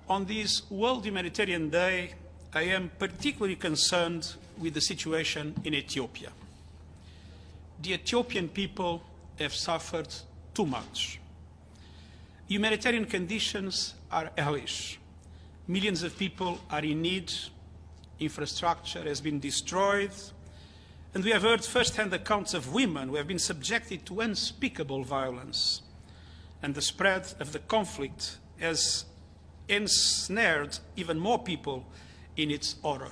On this World Humanitarian Day, I am particularly concerned with the situation in Ethiopia. The Ethiopian people have suffered too much. Humanitarian conditions are hellish. Millions of people are in need, infrastructure has been destroyed, and we have heard first-hand accounts of women who have been subjected to unspeakable violence. And the spread of the conflict has ensnared even more people in its horror.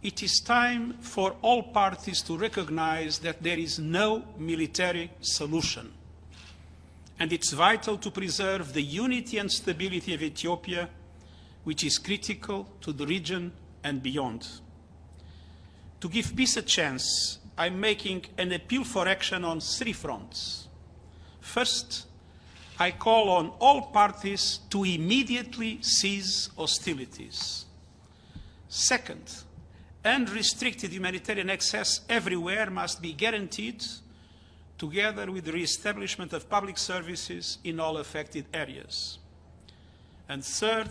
It is time for all parties to recognize that there is no military solution. And it's vital to preserve the unity and stability of Ethiopia, which is critical to the region and beyond. To give peace a chance, I'm making an appeal for action on 3 fronts. First, I call on all parties to immediately cease hostilities. Second, unrestricted humanitarian access everywhere must be guaranteed, together with the re-establishment of public services in all affected areas. And third,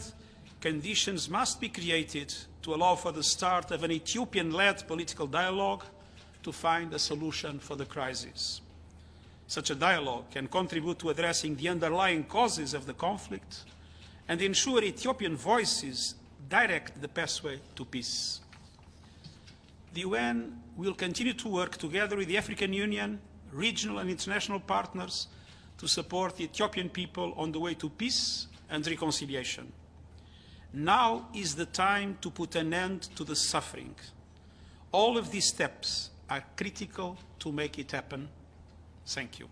conditions must be created to allow for the start of an Ethiopian-led political dialogue to find a solution for the crisis. Such a dialogue can contribute to addressing the underlying causes of the conflict and ensure Ethiopian voices direct the pathway to peace. The UN will continue to work together with the African Union, regional and international partners to support the Ethiopian people on the way to peace and reconciliation. Now is the time to put an end to the suffering. All of these steps are critical to make it happen. Thank you.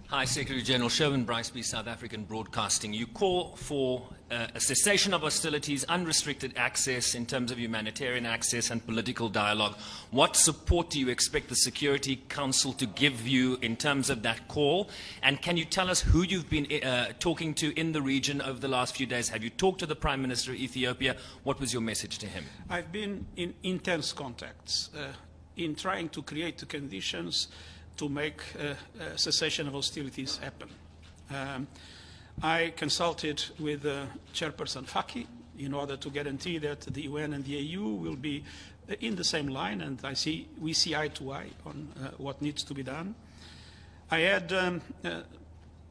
Hi, Secretary General Sherwin Briceby, South African Broadcasting. You call for a cessation of hostilities, unrestricted access in terms of humanitarian access and political dialogue. What support do you expect the Security Council to give you in terms of that call? And can you tell us who you've been talking to in the region over the last few days? Have you talked to the Prime Minister of Ethiopia? What was your message to him? I've been in intense contacts in trying to create the conditions to make a cessation of hostilities happen. I consulted with Chairperson Faki in order to guarantee that the UN and the AU will be in the same line, and we see eye to eye on what needs to be done. I had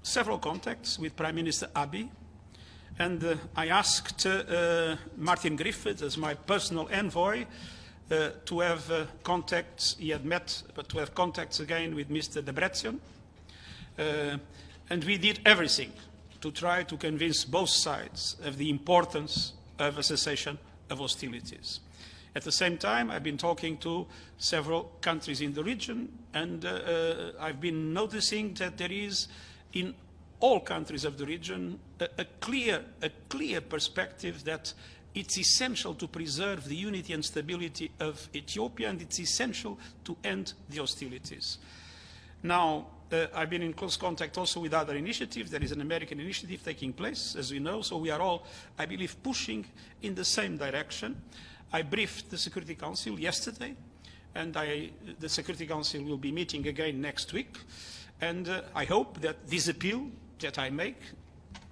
several contacts with Prime Minister Abiy, and I asked Martin Griffiths as my personal envoy to have contacts. He had met, but to have contacts again with Mr. Debretsion. And we did everything to try to convince both sides of the importance of a cessation of hostilities. At the same time, I've been talking to several countries in the region, and I've been noticing that there is, in all countries of the region, a clear perspective that it's essential to preserve the unity and stability of Ethiopia, and it's essential to end the hostilities. Now, I've been in close contact also with other initiatives. There is an American initiative taking place, as we know, so we are all, I believe, pushing in the same direction. I briefed the Security Council yesterday, and the Security Council will be meeting again next week, and I hope that this appeal that I make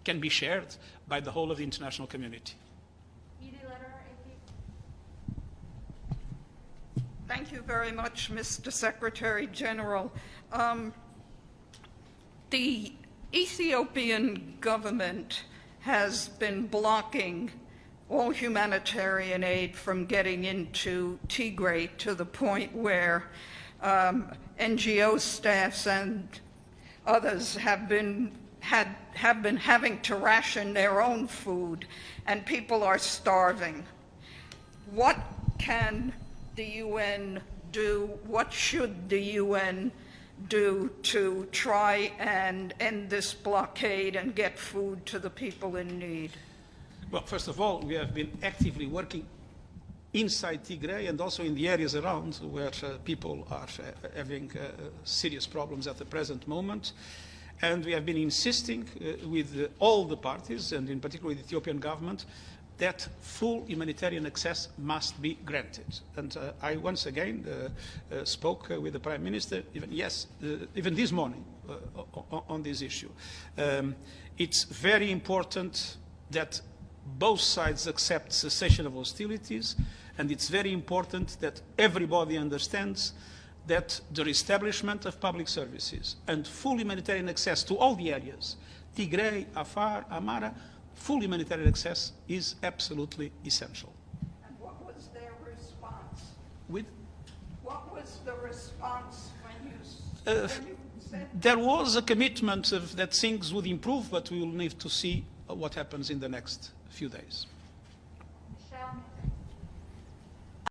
can be shared by the whole of the international community. Thank you very much, Mr. Secretary General. The Ethiopian government has been blocking all humanitarian aid from getting into Tigray to the point where NGO staffs and others have been having to ration their own food, and people are starving. What can the UN do? What should the UN do to try and end this blockade and get food to the people in need? Well, first of all, we have been actively working inside Tigray and also in the areas around where people are having serious problems at the present moment. And we have been insisting with all the parties, and in particular with the Ethiopian government, that full humanitarian access must be granted. And I once again spoke with the Prime Minister, even this morning, on this issue. It's very important that both sides accept cessation of hostilities, and it's very important that everybody understands that the reestablishment of public services and full humanitarian access to all the areas, Tigray, Afar, Amara, full humanitarian access is absolutely essential. And what was their response? What was the response when you said there was a commitment that things would improve, but we will need to see what happens in the next few days.